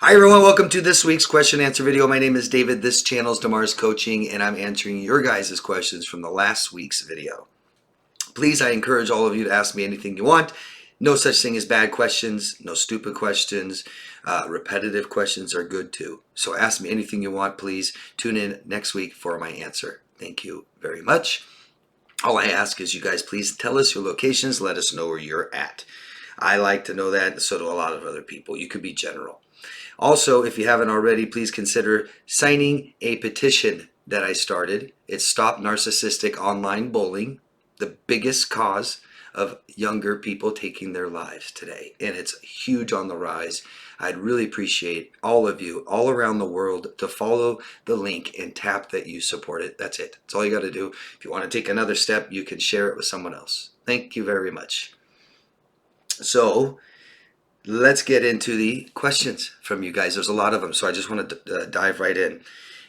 Hi everyone, welcome to this week's question and answer video. My name is David. This channel is Damar's Coaching, and I'm answering your guys' questions from the last week's video. Please, I encourage all of you to ask me anything you want. No such thing as bad questions, no stupid questions. Repetitive questions are good too. So ask me anything you want, please. Tune in next week for my answer. Thank you very much. All I ask is you guys please tell us your locations, let us know where you're at. I like to know that, and so do a lot of other people. You could be general. Also, if you haven't already, please consider signing a petition that I started. It's Stop Narcissistic Online Bullying, the biggest cause of younger people taking their lives today. And it's huge on the rise. I'd really appreciate all of you all around the world to follow the link and tap that you support it. That's it. That's all you got to do. If you want to take another step, you can share it with someone else. Thank you very much. So, let's get into the questions from you guys. There's a lot of them, so I just want to dive right in.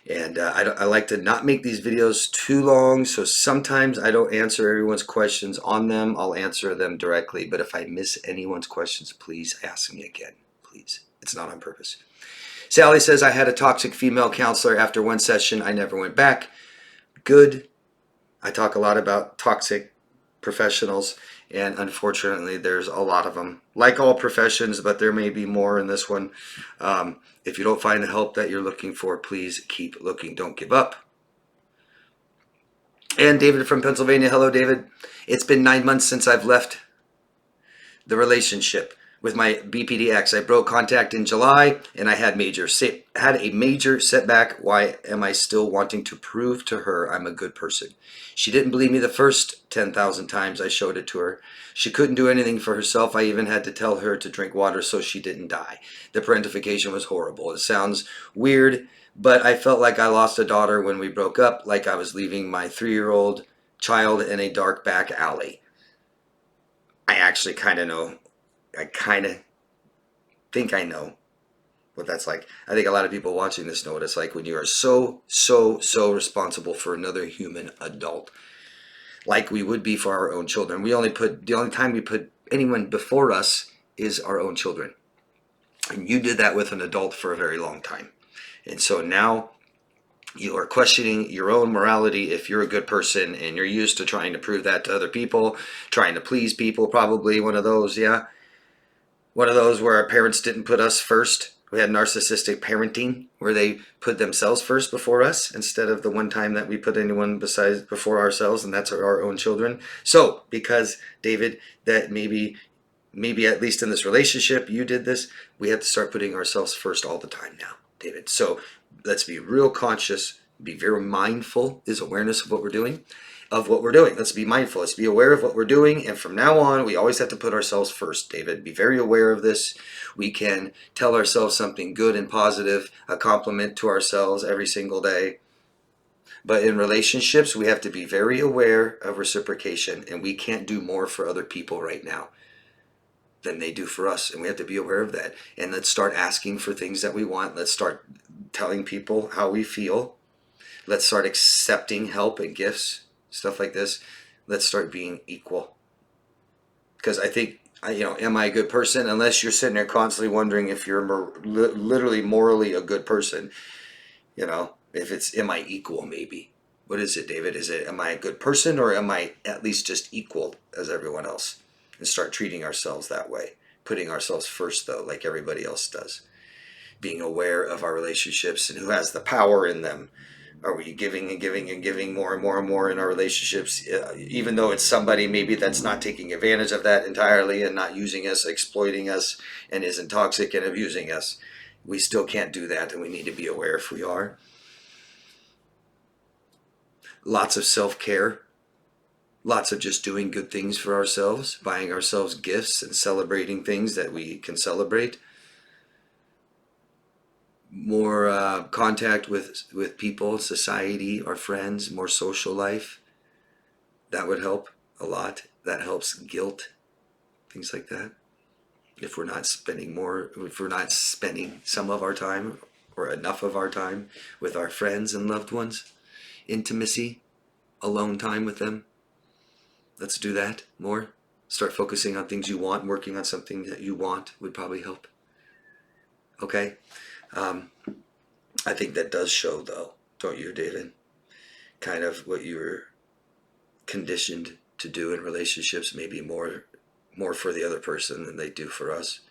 And I like to not make these videos too long, so sometimes I don't answer everyone's questions on them. I'll answer them directly, but if I miss anyone's questions, please ask me again. Please. It's not on purpose. Sally says, I had a toxic female counselor. After one session, I never went back. Good. I talk a lot about toxic professionals, and unfortunately there's a lot of them, like all professions, but there may be more in this one. If you don't find the help that you're looking for, please keep looking. Don't give up. And David from Pennsylvania. Hello, David. It's been 9 months since I've left the relationship with my BPD ex. I broke contact in July, and I had a major setback. Why am I still wanting to prove to her I'm a good person? She didn't believe me the first 10,000 times I showed it to her. She couldn't do anything for herself. I even had to tell her to drink water so she didn't die. The parentification was horrible. It sounds weird, but I felt like I lost a daughter when we broke up, like I was leaving my 3-year-old child in a dark back alley. I actually kind of know. I kind of think I know what that's like. I think a lot of people watching this know what it's like when you are so responsible for another human adult, like we would be for our own children. The only time we put anyone before us is our own children. And you did that with an adult for a very long time. And so now you are questioning your own morality if you're a good person, and you're used to trying to prove that to other people, trying to please people, probably one of those, yeah. One of those where our parents didn't put us first. We had narcissistic parenting where they put themselves first before us instead of the one time that we put anyone before ourselves, and that's our own children. So because, David, that maybe at least in this relationship you did this, we have to start putting ourselves first all the time now, David. So let's be real conscious, be very mindful, is awareness of what we're doing. Let's be mindful. Let's be aware of what we're doing. And from now on, we always have to put ourselves first, David. Be very aware of this. We can tell ourselves something good and positive, a compliment to ourselves every single day. But in relationships, we have to be very aware of reciprocation. And we can't do more for other people right now than they do for us. And we have to be aware of that. And let's start asking for things that we want. Let's start telling people how we feel. Let's start accepting help and gifts. Stuff like this. Let's start being equal. Because I think, am I a good person? Unless you're sitting there constantly wondering if you're literally morally a good person. If it's, am I equal maybe? What is it, David? Is it, am I a good person, or am I at least just equal as everyone else? And start treating ourselves that way. Putting ourselves first, though, like everybody else does. Being aware of our relationships and who has the power in them. Are we giving and giving and giving more and more and more in our relationships, even though it's somebody maybe that's not taking advantage of that entirely and not using us, exploiting us, and isn't toxic and abusing us? We still can't do that, and we need to be aware if we are. Lots of self-care. Lots of just doing good things for ourselves, buying ourselves gifts and celebrating things that we can celebrate. More contact with people, society, our friends, more social life. That would help a lot. That helps guilt, things like that. If we're not spending some of our time or enough of our time with our friends and loved ones, intimacy, alone time with them. Let's do that more. Start focusing on things you want, working on something that you want would probably help Okay? I think that does show, though, don't you, David? Kind of what you were conditioned to do in relationships, maybe more for the other person than they do for us.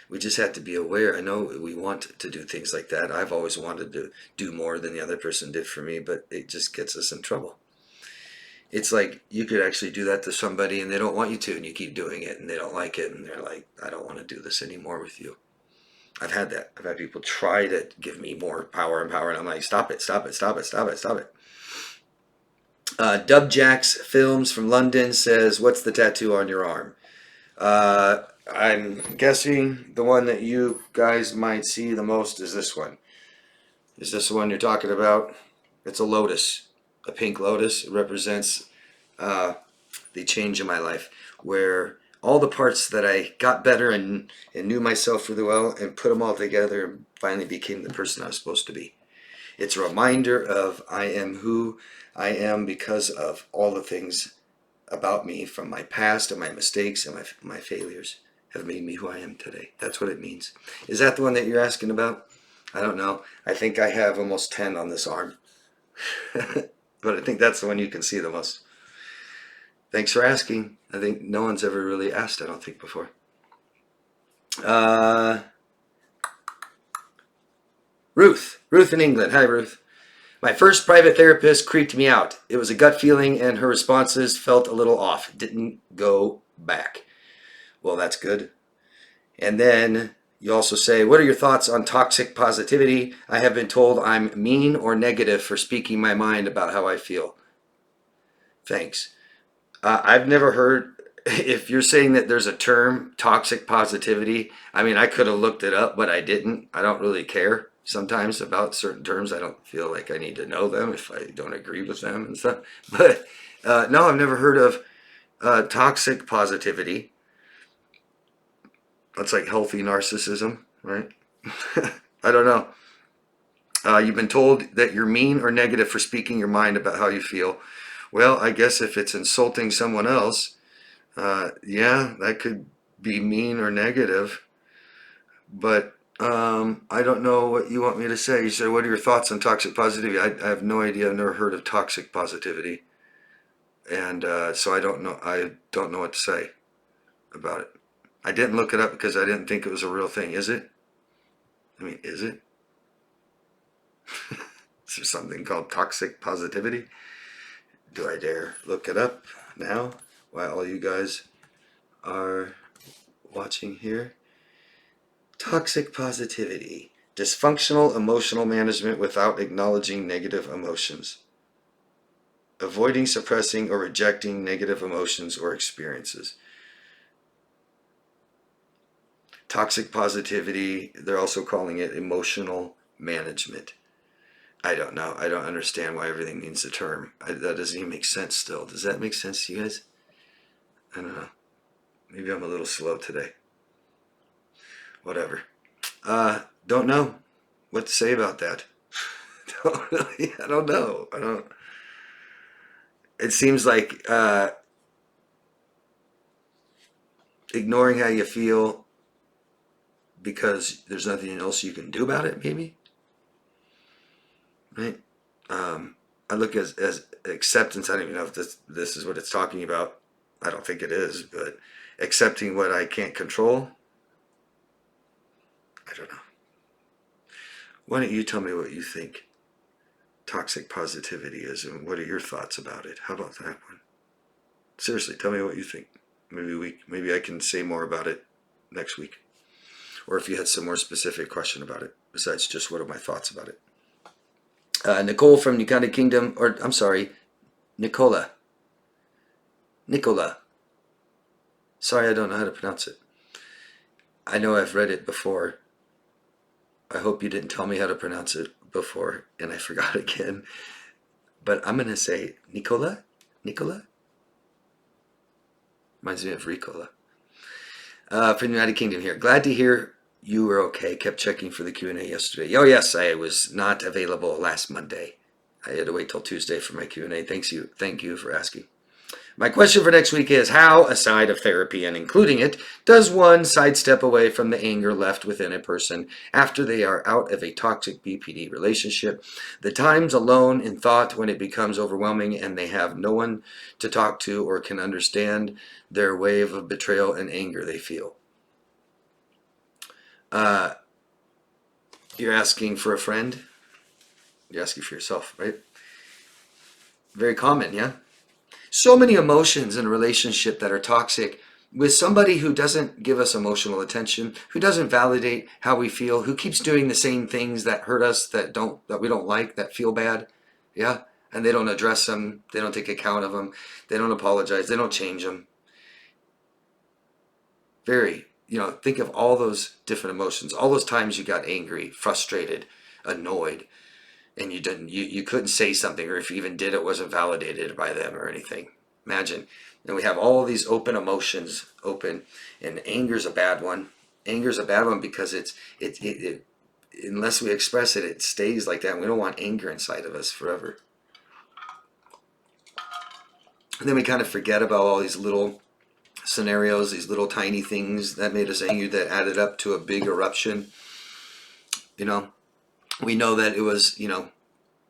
We just have to be aware. I know we want to do things like that. I've always wanted to do more than the other person did for me, but it just gets us in trouble. It's like you could actually do that to somebody and they don't want you to, and you keep doing it and they don't like it, and they're like, I don't want to do this anymore with you. I've had that. I've had people try to give me more power, and I'm like, stop it, stop it, stop it, stop it, stop it. Dubjacks Films from London says, what's the tattoo on your arm? I'm guessing the one that you guys might see the most is this one. Is this the one you're talking about? It's a lotus, a pink lotus. It represents the change in my life, where all the parts that I got better and knew myself really well and put them all together and finally became the person I was supposed to be. It's a reminder of I am who I am because of all the things about me from my past and my mistakes and my failures have made me who I am today. That's what it means. Is that the one that you're asking about? I don't know. I think I have almost 10 on this arm. But I think that's the one you can see the most. Thanks for asking. I think no one's ever really asked, I don't think, before. Ruth in England. Hi, Ruth. My first private therapist creeped me out. It was a gut feeling and her responses felt a little off. Didn't go back. Well, that's good. And then you also say, what are your thoughts on toxic positivity? I have been told I'm mean or negative for speaking my mind about how I feel. Thanks. I've never heard, if you're saying that there's a term, toxic positivity, I mean, I could have looked it up, but I didn't. I don't really care sometimes about certain terms. I don't feel like I need to know them if I don't agree with them and stuff. But no, I've never heard of toxic positivity. That's like healthy narcissism, right? I don't know. You've been told that you're mean or negative for speaking your mind about how you feel. Well, I guess if it's insulting someone else, yeah, that could be mean or negative. But I don't know what you want me to say. You said, what are your thoughts on toxic positivity? I have no idea. I've never heard of toxic positivity. And so I don't know what to say about it. I didn't look it up because I didn't think it was a real thing. Is it? I mean, is it? Is there something called toxic positivity? Do I dare look it up now while all you guys are watching here? Toxic positivity. Dysfunctional emotional management without acknowledging negative emotions. Avoiding, suppressing, or rejecting negative emotions or experiences. Toxic positivity, they're also calling it emotional management. I don't know. I don't understand why everything means the term. That doesn't even make sense still. Does that make sense to you guys? I don't know. Maybe I'm a little slow today. Whatever. Don't know what to say about that. I don't know. It seems like ignoring how you feel because there's nothing else you can do about it, maybe. Right? I look as acceptance. I don't even know if this is what it's talking about. I don't think it is, but accepting what I can't control. I don't know. Why don't you tell me what you think toxic positivity is, and what are your thoughts about it? How about that one? Seriously, tell me what you think. Maybe I can say more about it next week. Or if you had some more specific question about it, besides just what are my thoughts about it. Nicole from United Kingdom, or I'm sorry, Nicola. Sorry, I don't know how to pronounce it. I know I've read it before. I hope you didn't tell me how to pronounce it before, and I forgot again. But I'm going to say Nicola? Reminds me of Ricola. From the United Kingdom here. Glad to hear you were okay. Kept checking for the Q&A yesterday. Oh, yes, I was not available last Monday. I had to wait till Tuesday for my Q&A. Thank you for asking. My question for next week is, how, aside of therapy and including it, does one sidestep away from the anger left within a person after they are out of a toxic BPD relationship? The times alone in thought when it becomes overwhelming and they have no one to talk to or can understand their wave of betrayal and anger they feel. You're asking for a friend? You're asking for yourself, right? Very common, yeah? So many emotions in a relationship that are toxic with somebody who doesn't give us emotional attention, who doesn't validate how we feel, who keeps doing the same things that hurt us, that we don't like, that feel bad. Yeah? And they don't address them, they don't take account of them, they don't apologize, they don't change them. Think of all those different emotions, all those times you got angry, frustrated, annoyed, and you couldn't say something, or if you even did, it wasn't validated by them or anything. Imagine. And we have all these open emotions open, and anger's a bad one. Anger's a bad one because it unless we express it, it stays like that. And we don't want anger inside of us forever. And then we kind of forget about all these little scenarios, these little tiny things that made us angry that added up to a big eruption. We know that it was,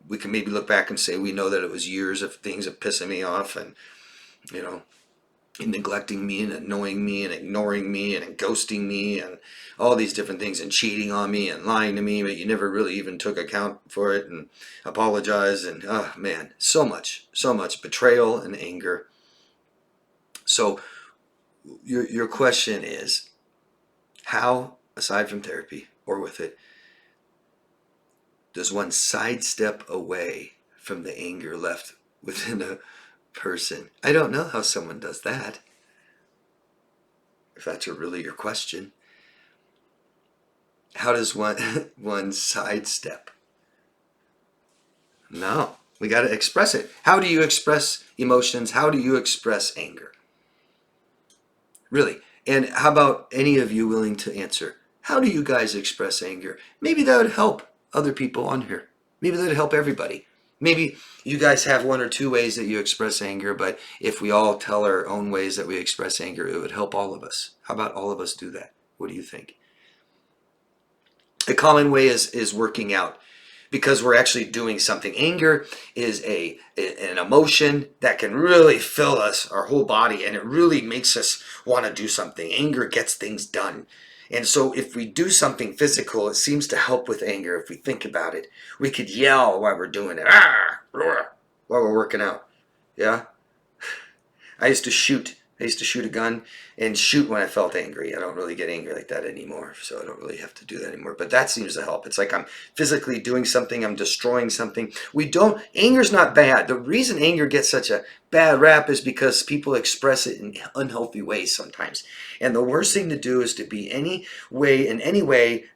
we can maybe look back and say we know that it was years of things of pissing me off and neglecting me and annoying me and ignoring me and ghosting me and all these different things and cheating on me and lying to me, but you never really even took account for it and apologized. And oh man, so much betrayal and anger. So your question is, how, aside from therapy or with it, does one sidestep away from the anger left within a person? I don't know how someone does that, if that's really your question. How does one sidestep? No, we got to express it. How do you express emotions? How do you express anger? Really. And how about any of you willing to answer? How do you guys express anger? Maybe that would help other people on here. Maybe that would help everybody. Maybe you guys have one or two ways that you express anger, but if we all tell our own ways that we express anger, it would help all of us. How about all of us do that? What do you think? A common way is working out, because we're actually doing something. Anger is an emotion that can really fill us, our whole body, and it really makes us want to do something. Anger gets things done. And so if we do something physical, it seems to help with anger. If we think about it, we could yell while we're doing it, while we're working out. Yeah? I used to shoot a gun and shoot when I felt angry. I don't really get angry like that anymore, so I don't really have to do that anymore. But that seems to help. It's like I'm physically doing something, I'm destroying something. Anger's not bad. The reason anger gets such a bad rap is because people express it in unhealthy ways sometimes. And the worst thing to do is to be in any way,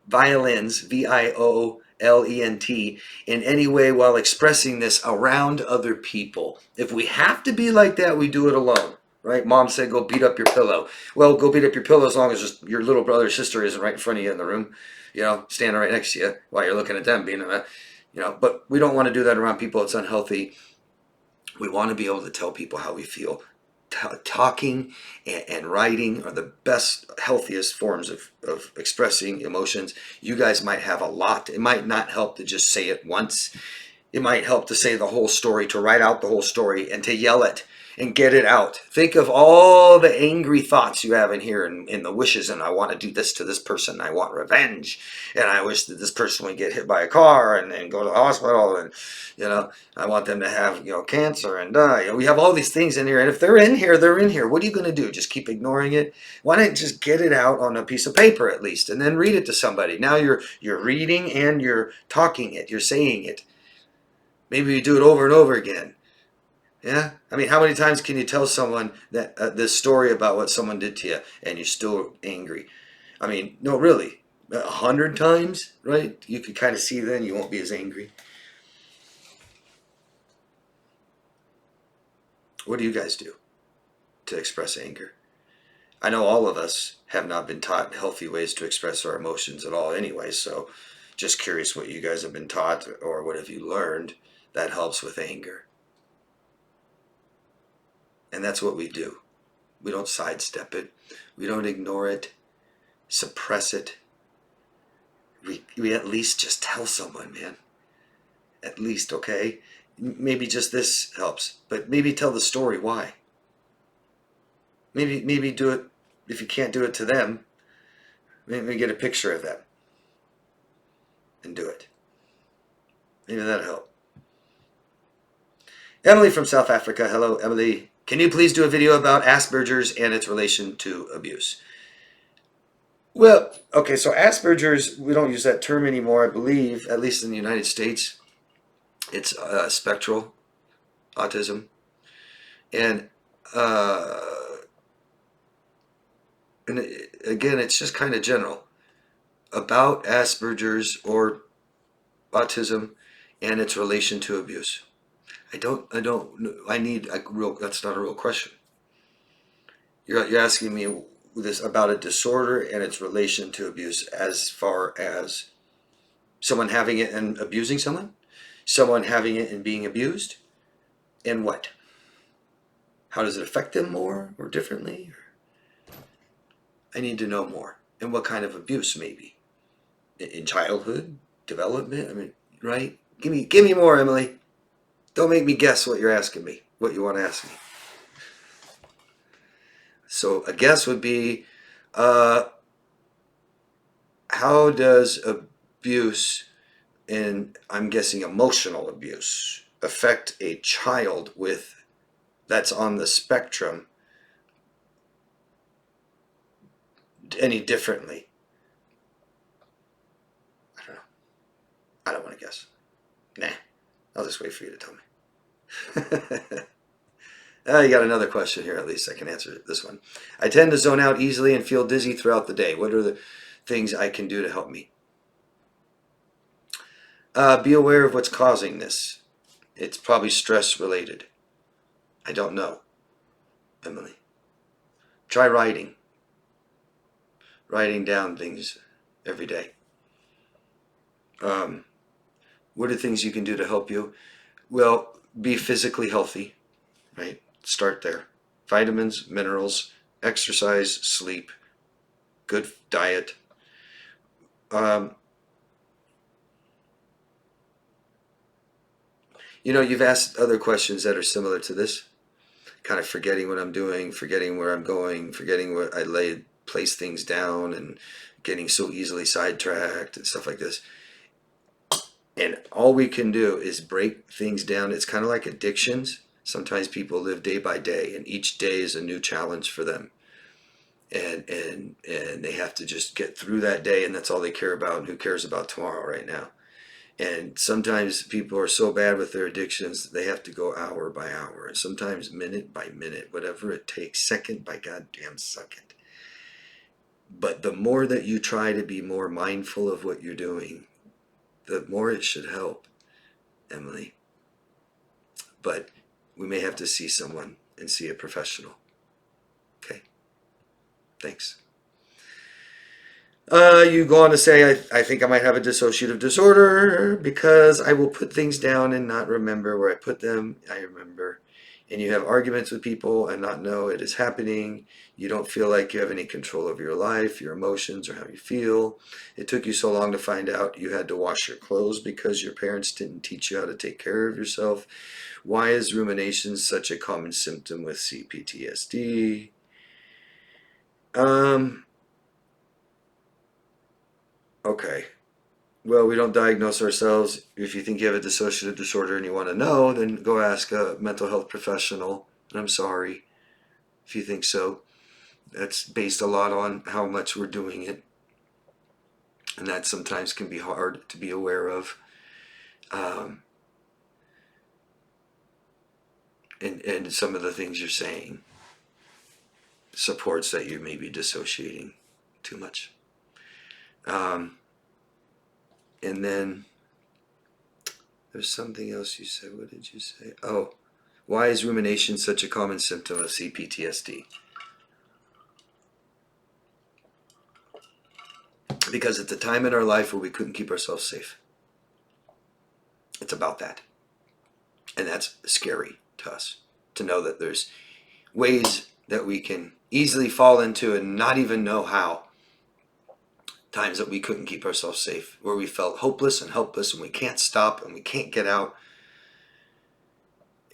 violence, VIOLENT, in any way while expressing this around other people. If we have to be like that, we do it alone. Right? Mom said, go beat up your pillow. Well, go beat up your pillow as long as just your little brother or sister isn't right in front of you in the room, standing right next to you while you're looking at them but we don't want to do that around people. It's unhealthy. We want to be able to tell people how we feel. Talking and writing are the best, healthiest forms of expressing emotions. You guys might have a lot. It might not help to just say it once. It might help to say the whole story, to write out the whole story, and to yell it and get it out. Think of all the angry thoughts you have in here and the wishes, and I want to do this to this person. I want revenge, and I wish that this person would get hit by a car and go to the hospital, and I want them to have cancer and die. We have all these things in here, and if they're in here, they're in here. What are you going to do? Just keep ignoring it? Why not just get it out on a piece of paper at least, and then read it to somebody? Now you're reading and you're talking it. You're saying it. Maybe you do it over and over again. Yeah? I mean, how many times can you tell someone that this story about what someone did to you and you're still angry? I mean, no, really. 100 times, right? You can kind of see then you won't be as angry. What do you guys do to express anger? I know all of us have not been taught healthy ways to express our emotions at all anyway, so just curious what you guys have been taught or what have you learned that helps with anger. And that's what we do. We don't sidestep it. We don't ignore it, suppress it. We at least just tell someone, man. At least, okay? Maybe just this helps, but maybe tell the story why. Maybe do it, if you can't do it to them, maybe get a picture of them and do it. Maybe that'll help. Emily from South Africa. Hello, Emily. Can you please do a video about Asperger's and its relation to abuse? Well, okay, so Asperger's, we don't use that term anymore, I believe, at least in the United States. It's spectral autism. And again, it's just kind of general about Asperger's or autism and its relation to abuse. I need a real, that's not a real question. You're asking me this about a disorder and its relation to abuse as far as someone having it and abusing someone, someone having it and being abused, and what? How does it affect them more or differently? I need to know more. And what kind of abuse maybe? In childhood, development, I mean, right? Give me more, Emily. Don't make me guess what you're asking me, what you want to ask me. So a guess would be, how does abuse, and I'm guessing emotional abuse, affect a child that's on the spectrum any differently? I don't know. I don't want to guess. Nah, I'll just wait for you to tell me. You got another question here, at least I can answer this one. I tend to zone out easily and feel dizzy throughout the day. What are the things I can do to help me? Be aware of what's causing this. It's probably stress related. I don't know, Emily. Try writing down things every day. What are things you can do to help you? Well, be physically healthy, right? Start there. Vitamins, minerals, exercise, sleep, good diet. You've asked other questions that are similar to this. Kind of forgetting what I'm doing, forgetting where I'm going, forgetting where I place things down, and getting so easily sidetracked and stuff like this. And all we can do is break things down. It's kind of like addictions. Sometimes people live day by day, and each day is a new challenge for them. And they have to just get through that day, and that's all they care about. And who cares about tomorrow right now? And sometimes people are so bad with their addictions, they have to go hour by hour, and sometimes minute by minute, whatever it takes, second by goddamn second. But the more that you try to be more mindful of what you're doing, the more it should help, Emily. But we may have to see someone and see a professional. Okay? Thanks. You go on to say, I think I might have a dissociative disorder because I will put things down and not remember where I put them. I remember. And you have arguments with people and not know it is happening. You don't feel like you have any control over your life, your emotions, or how you feel. It took you so long to find out you had to wash your clothes because your parents didn't teach you how to take care of yourself. Why is rumination such a common symptom with CPTSD? Okay. Well, we don't diagnose ourselves. If you think you have a dissociative disorder and you want to know, then go ask a mental health professional. I'm sorry if you think so. That's based a lot on how much we're doing it. And that sometimes can be hard to be aware of. And some of the things you're saying supports that you may be dissociating too much. And then there's something else you said. What did you say? Oh, why is rumination such a common symptom of CPTSD? Because it's a time in our life where we couldn't keep ourselves safe. It's about that. And that's scary to us, to know that there's ways that we can easily fall into and not even know how. Times that we couldn't keep ourselves safe, where we felt hopeless and helpless and we can't stop and we can't get out.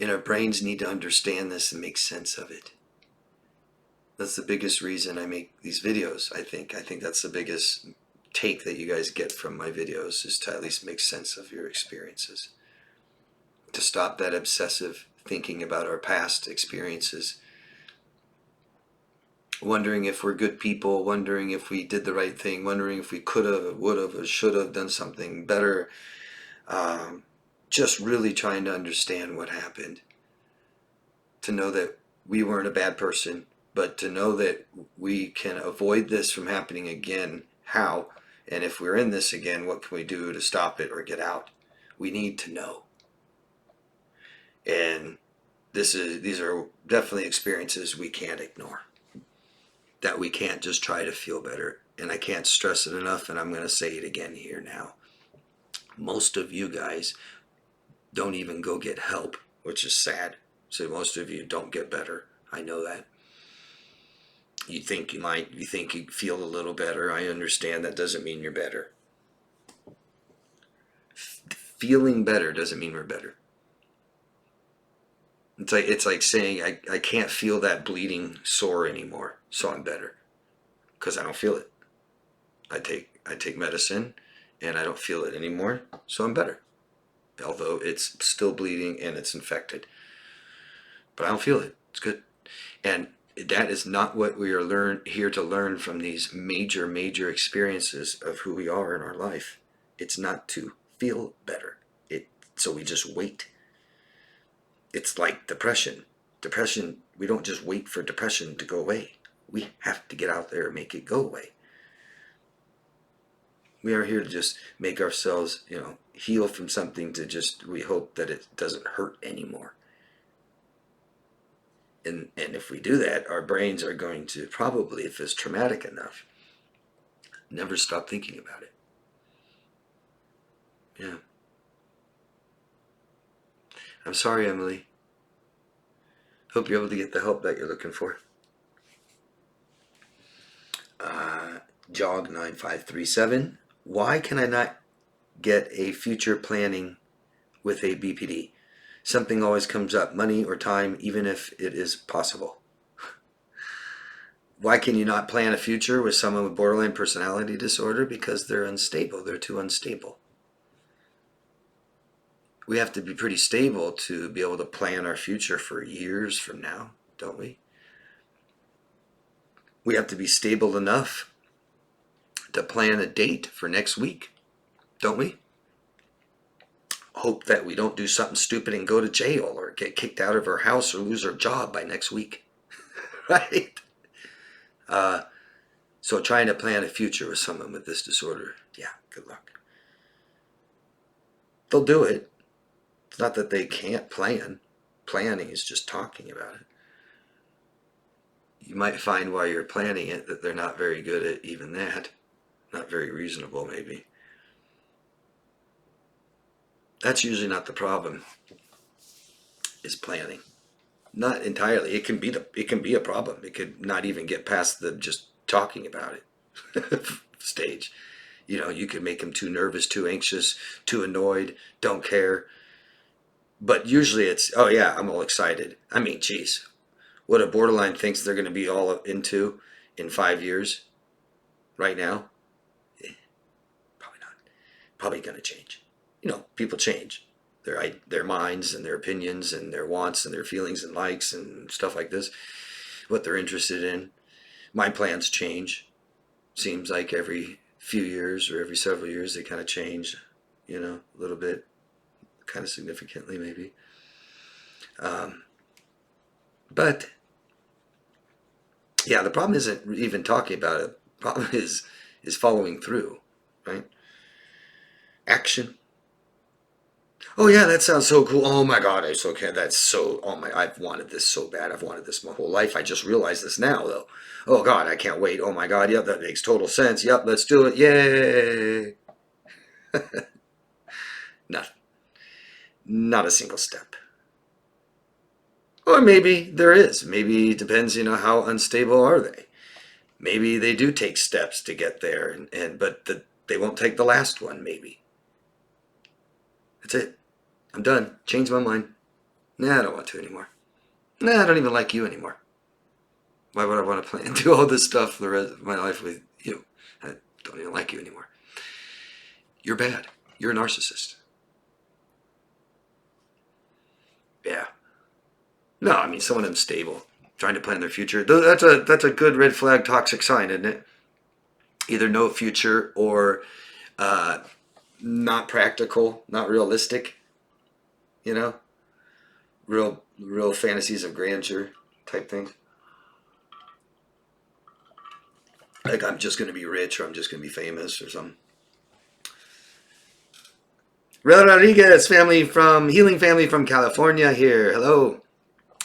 And our brains need to understand this and make sense of it. That's the biggest reason I make these videos, I think. I think that's the biggest take that you guys get from my videos, is to at least make sense of your experiences. To stop that obsessive thinking about our past experiences. Wondering if we're good people, wondering if we did the right thing, wondering if we could have, would have, or should have done something better. Just really trying to understand what happened. To know that we weren't a bad person, but to know that we can avoid this from happening again. How? And if we're in this again, what can we do to stop it or get out? We need to know. And these are definitely experiences we can't ignore. That we can't just try to feel better. And I can't stress it enough, and I'm going to say it again here now. Most of you guys don't even go get help, which is sad. So most of you don't get better. I know that. You think you might, you think you feel a little better. I understand that doesn't mean you're better. Feeling better doesn't mean we're better. It's like saying I can't feel that bleeding sore anymore, so I'm better. Because I don't feel it. I take medicine and I don't feel it anymore, so I'm better. Although it's still bleeding and it's infected. But I don't feel it. It's good. And that is not what we are here to learn from these major experiences of who we are in our life. It's not to feel better. So we just wait. It's like depression. Depression, we don't just wait for depression to go away. We have to get out there and make it go away. We are here to just make ourselves, heal from something, to just, we hope that it doesn't hurt anymore. And if we do that, our brains are going to probably, if it's traumatic enough, never stop thinking about it. Yeah. I'm sorry, Emily. Hope you're able to get the help that you're looking for. Jog 9537. Why can I not get a future planning with a BPD? Something always comes up, money or time, even if it is possible. Why can you not plan a future with someone with borderline personality disorder? Because they're unstable. They're too unstable. We have to be pretty stable to be able to plan our future for years from now, don't we? We have to be stable enough to plan a date for next week, don't we? Hope that we don't do something stupid and go to jail or get kicked out of our house or lose our job by next week, right? So trying to plan a future with someone with this disorder, yeah, good luck. They'll do it. It's not that they can't plan. Planning is just talking about it. You might find while you're planning it that they're not very good at even that. Not very reasonable, maybe. That's usually not the problem, is planning. Not entirely. It can be a problem. It could not even get past the just talking about it stage. You could make them too nervous, too anxious, too annoyed, don't care. But usually it's, oh yeah, I'm all excited. I mean, geez, what a borderline thinks they're going to be all into in 5 years, right now, probably not. Probably going to change. People change. Their minds and their opinions and their wants and their feelings and likes and stuff like this, what they're interested in. My plans change. Seems like every few years or every several years they kind of change, a little bit, kind of significantly maybe. But yeah, the problem isn't even talking about it. The problem is following through, right? Action. Oh yeah, that sounds so cool. Oh my God, I so can. That's so. Oh my, I've wanted this so bad. I've wanted this my whole life. I just realized this now, though. Oh God, I can't wait. Oh my God, yep, that makes total sense. Yep, let's do it. Yay! Nothing. Not a single step. Or maybe there is. Maybe it depends, how unstable are they. Maybe they do take steps to get there, but they won't take the last one, maybe. That's it. I'm done. Changed my mind. Nah, I don't want to anymore. Nah, I don't even like you anymore. Why would I want to plan do all this stuff for the rest of my life with you? I don't even like you anymore. You're bad. You're a narcissist. Yeah. No, I mean someone unstable, trying to plan their future. That's a good red flag toxic sign, isn't it? Either no future or uh, not practical, not realistic. You know, real fantasies of grandeur type things. Like I'm just going to be rich, or I'm just going to be famous, or something. Rodriguez family from Healing Family from California here. Hello.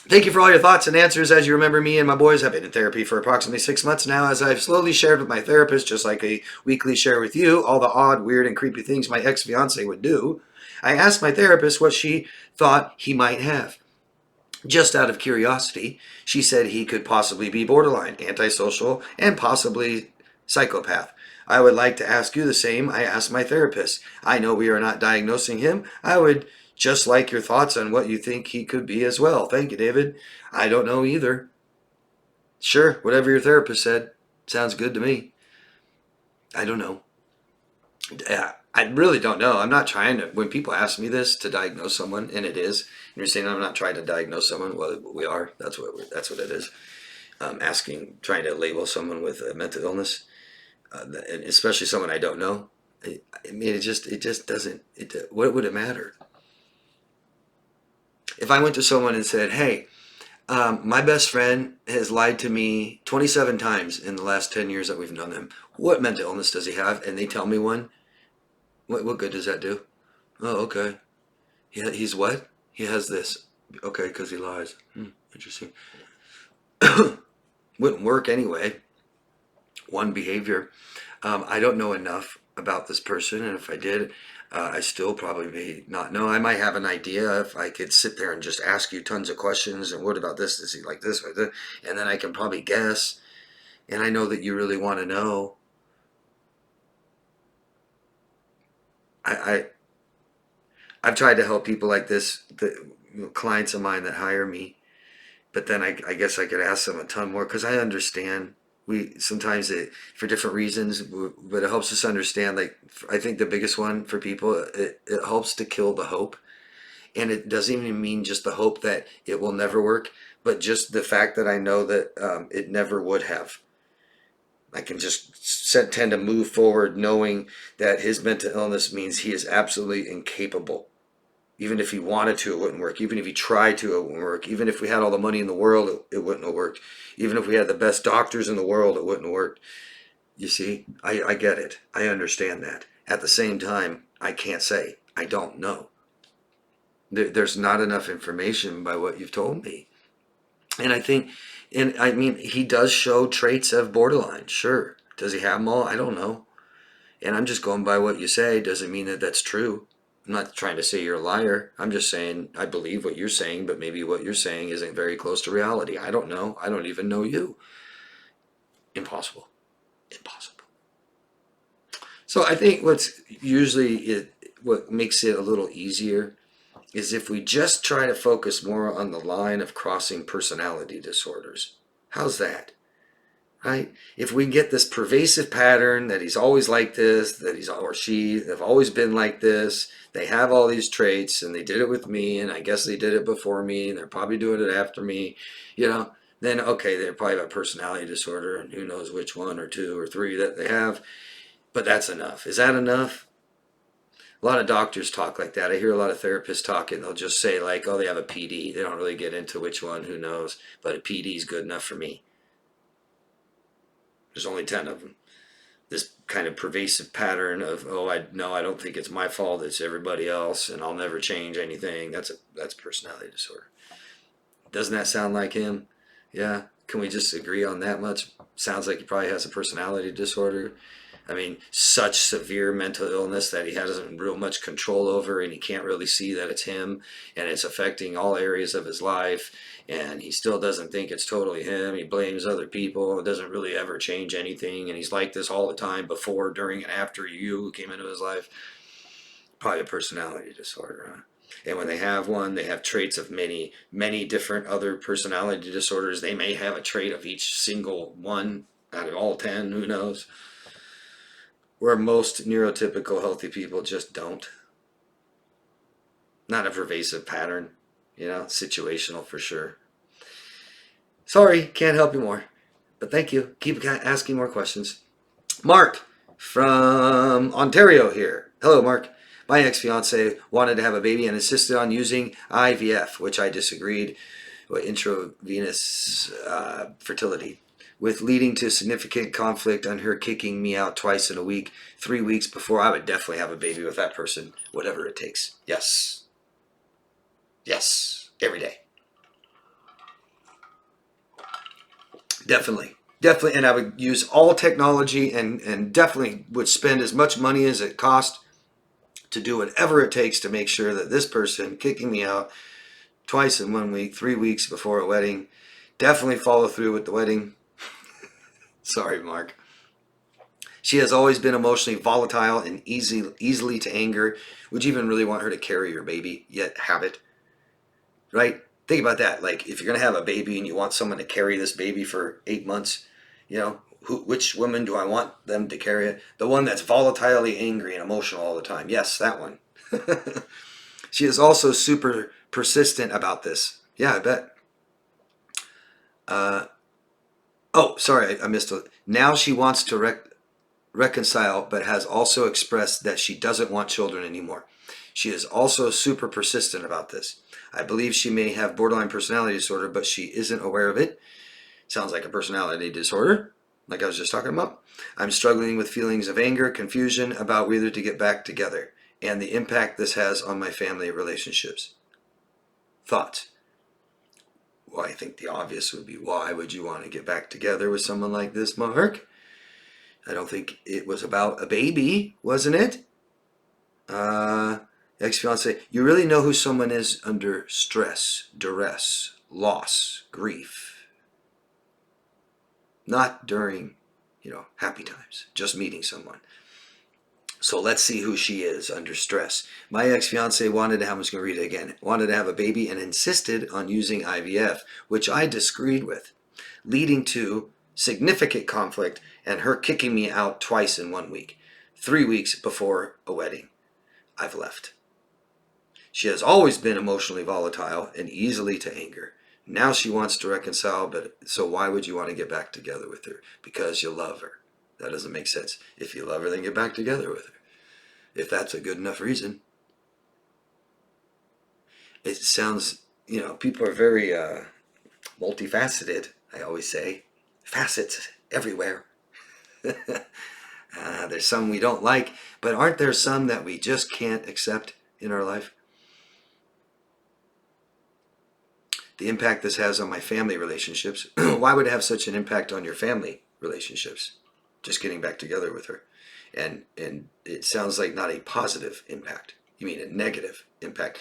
Thank you for all your thoughts and answers. As you remember, me and my boys have been in therapy for approximately 6 months now. As I've slowly shared with my therapist, just like a weekly share with you, all the odd, weird, and creepy things my ex-fiance would do, I asked my therapist what she thought he might have. Just out of curiosity, she said he could possibly be borderline, antisocial, and possibly psychopath. I would like to ask you the same I asked my therapist. I know we are not diagnosing him. I would just like your thoughts on what you think he could be as well. Thank you, David. I don't know either. Sure, whatever your therapist said. Sounds good to me. I don't know. Yeah, I really don't know. I'm not trying to, when people ask me this to diagnose someone, and it is, and you're saying I'm not trying to diagnose someone, well, we are. That's what it is. Trying to label someone with a mental illness, and especially someone I don't know. I mean, it just doesn't. What would it matter? If I went to someone and said, "Hey, my best friend has lied to me 27 times in the last 10 years that we've known him. What mental illness does he have?" And they tell me one. What good does that do? Oh, okay. He's what? He has this. Okay, because he lies. Interesting. Wouldn't work anyway. One behavior. I don't know enough about this person, and if I did, I still probably may not know. I might have an idea if I could sit there and just ask you tons of questions. And what about this? Is he like this? And then I can probably guess. And I know that you really want to know. I've tried to help people like this, clients of mine that hire me, but then I guess I could ask them a ton more because I understand. We sometimes for different reasons, but it helps us understand. Like I think the biggest one for people, it helps to kill the hope, and it doesn't even mean just the hope that it will never work, but just the fact that I know that it never would have. I can just tend to move forward knowing that his mental illness means he is absolutely incapable. Even if he wanted to, it wouldn't work. Even if he tried to, it wouldn't work. Even if we had all the money in the world, it wouldn't have worked. Even if we had the best doctors in the world, it wouldn't have worked. You see, I get it. I understand that. At the same time, I can't say. I don't know. There's not enough information by what you've told me. And I mean, he does show traits of borderline, sure. Does he have them all? I don't know. And I'm just going by what you say. Doesn't mean that that's true. I'm not trying to say you're a liar. I'm just saying I believe what you're saying, but maybe what you're saying isn't very close to reality. I don't know. I don't even know you. Impossible. Impossible. So I think what makes it a little easier is if we just try to focus more on the line of crossing personality disorders. How's that? Right? If we get this pervasive pattern that he's always like this, that he's or she have always been like this, they have all these traits and they did it with me and I guess they did it before me and they're probably doing it after me, then okay, they probably have a personality disorder and who knows which one or two or three that they have, but that's enough. Is that enough? A lot of doctors talk like that. I hear a lot of therapists talking. They'll just say like, oh, they have a PD. They don't really get into which one, who knows, but a PD is good enough for me. There's only 10 of them. This kind of pervasive pattern of, oh, I don't think it's my fault. It's everybody else, and I'll never change anything. That's personality disorder. Doesn't that sound like him? Yeah. Can we just agree on that much? Sounds like he probably has a personality disorder. I mean, such severe mental illness that he hasn't real much control over, and he can't really see that it's him, and it's affecting all areas of his life, and he still doesn't think it's totally him. He blames other people. It doesn't really ever change anything, and he's like this all the time, before, during, and after you came into his life. Probably a personality disorder, huh? And when they have one, they have traits of many, many different other personality disorders. They may have a trait of each single one out of all 10, who knows? Where most neurotypical healthy people just don't. Not a pervasive pattern, situational for sure. Sorry, can't help you more. But thank you. Keep asking more questions. Mark from Ontario here. Hello, Mark. My ex-fiance wanted to have a baby and insisted on using IVF, which I disagreed with, intravenous fertility, with leading to significant conflict on her kicking me out twice in a week, 3 weeks before I would definitely have a baby with that person, whatever it takes. Yes. Yes. Every day. Definitely. Definitely. And I would use all technology and definitely would spend as much money as it cost to do whatever it takes to make sure that this person kicking me out twice in 1 week, 3 weeks before a wedding, definitely follow through with the wedding. Sorry, Mark. She has always been emotionally volatile and easily to anger. Would you even really want her to carry your baby, yet have it? Right? Think about that. Like, if you're going to have a baby and you want someone to carry this baby for 8 months, which woman do I want them to carry it? The one that's volatilely angry and emotional all the time. Yes, that one. She is also super persistent about this. Yeah, I bet. Oh, sorry, I missed it. Now she wants to reconcile, but has also expressed that she doesn't want children anymore. She is also super persistent about this. I believe she may have borderline personality disorder, but she isn't aware of it. Sounds like a personality disorder, like I was just talking about. I'm struggling with feelings of anger, confusion about whether to get back together, and the impact this has on my family relationships. Thoughts? Well, I think the obvious would be, why would you want to get back together with someone like this, Mark? I don't think it was about a baby, wasn't it? Ex-fiance, you really know who someone is under stress, duress, loss, grief. Not during, happy times, just meeting someone. So let's see who she is under stress. My ex-fiance wanted to have, I'm just going to read it again, wanted to have a baby and insisted on using IVF, which I disagreed with, leading to significant conflict and her kicking me out twice in 1 week, 3 weeks before a wedding. I've left. She has always been emotionally volatile and easily to anger. Now she wants to reconcile, so why would you want to get back together with her? Because you love her. That doesn't make sense. If you love her, then get back together with her. If that's a good enough reason. It sounds, people are very multifaceted, I always say. Facets everywhere. There's some we don't like, but aren't there some that we just can't accept in our life? The impact this has on my family relationships. Why would it have such an impact on your family relationships? Just getting back together with her. And it sounds like not a positive impact. You mean a negative impact.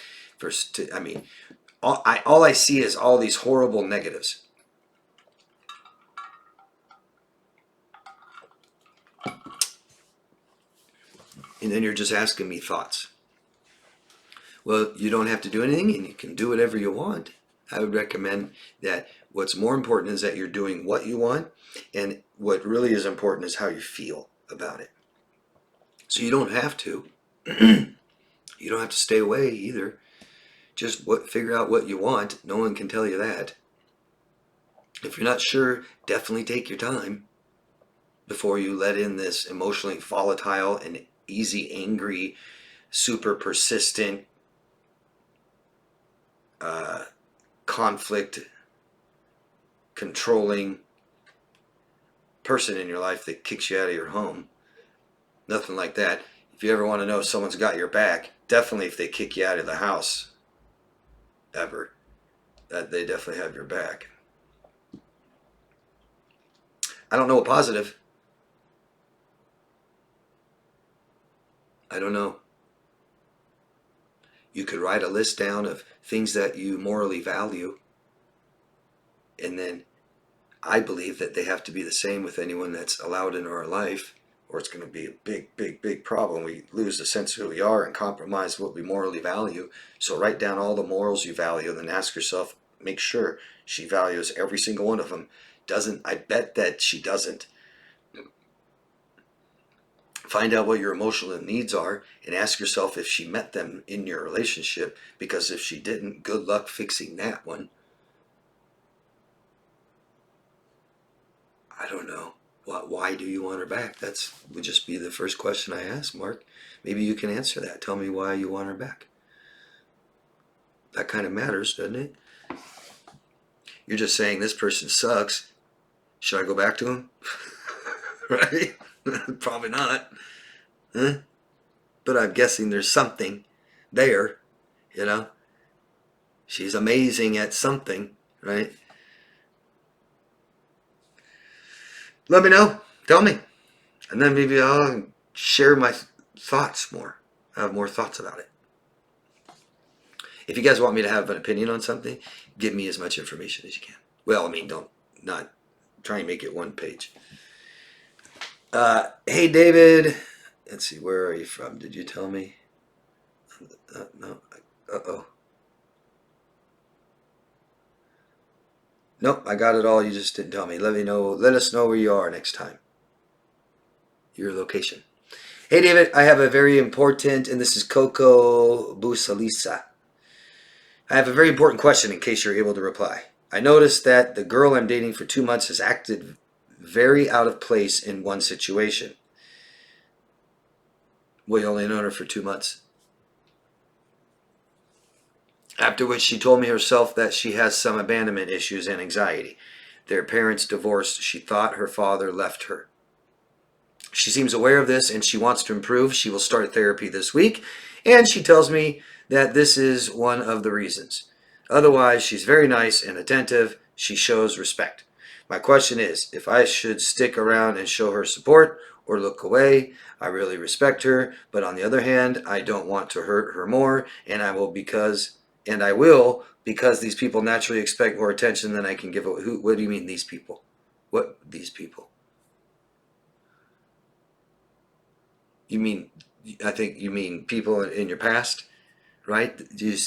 All I see is all these horrible negatives. And then you're just asking me thoughts. Well, you don't have to do anything and you can do whatever you want. I would recommend that what's more important is that you're doing what you want, and what really is important is how you feel about it. So you don't have to. You don't have to stay away either. Just figure out what you want. No one can tell you that. If you're not sure, definitely take your time before you let in this emotionally volatile and easy angry, super persistent, conflict controlling person in your life that kicks you out of your home. Nothing like that. If you ever want to know if someone's got your back, definitely if they kick you out of the house ever, that they definitely have your back. I don't know a positive. I don't know. You could write a list down of things that you morally value. And then I believe that they have to be the same with anyone that's allowed into our life, or it's going to be a big, big, big problem. We lose the sense of who we are and compromise what we morally value. So write down all the morals you value and then ask yourself, make sure she values every single one of them. Doesn't, I bet that she doesn't. Find out what your emotional needs are and ask yourself if she met them in your relationship, because if she didn't, good luck fixing that one. I don't know. Why do you want her back? That would just be the first question I ask, Mark. Maybe you can answer that. Tell me why you want her back. That kind of matters, doesn't it? You're just saying this person sucks. Should I go back to him? Right? Probably not. Huh? But I'm guessing there's something there, you know? She's amazing at something, right? Let me know. Tell me. And then maybe I'll share my thoughts more. I have more thoughts about it. If you guys want me to have an opinion on something, give me as much information as you can. Well, I mean, don't not try and make it one page. Hey, David. Let's see, where are you from? Did you tell me? No. Uh-oh. Nope, I got it all. You just didn't tell me. Let us know where you are next time. Your location. Hey, David, I have a very important, and this is Coco Busalisa. I have a very important question in case you're able to reply. I noticed that the girl I'm dating for 2 months has acted very out of place in one situation. Well, you only known her for 2 months. After which she told me herself that she has some abandonment issues and anxiety. Their parents divorced. She thought her father left her. She seems aware of this and she wants to improve. She will start therapy this week. And she tells me that this is one of the reasons. Otherwise, she's very nice and attentive. She shows respect. My question is, if I should stick around and show her support or look away. I really respect her, but on the other hand, I don't want to hurt her more, and I will because these people naturally expect more attention than I can give. What do you mean, these people? What, these people? You mean, I think you mean people in your past, right?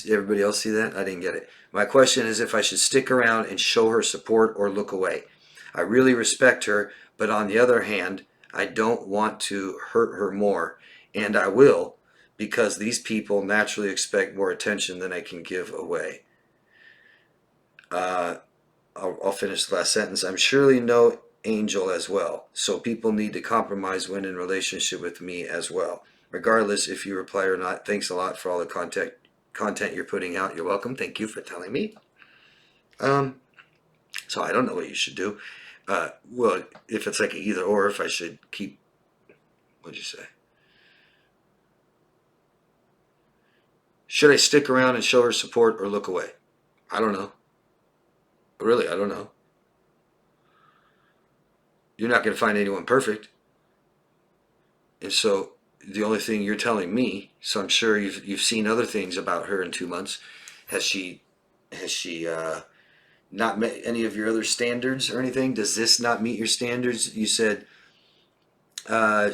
Everybody else see that? I didn't get it. My question is if I should stick around and show her support or look away. I really respect her, but on the other hand, I don't want to hurt her more, and I will because these people naturally expect more attention than I can give away. I'll finish the last sentence. I'm surely no angel as well, so people need to compromise when in relationship with me as well. Regardless if you reply or not, thanks a lot for all the content you're putting out. You're welcome. Thank you for telling me. So I don't know what you should do. Well, if it's like an either or, if I should keep, what'd you say? Should I stick around and show her support or look away? I don't know. Really, I don't know. You're not going to find anyone perfect. And so the only thing you're telling me, so I'm sure you've seen other things about her in 2 months. Has she not met any of your other standards or anything? Does this not meet your standards? You said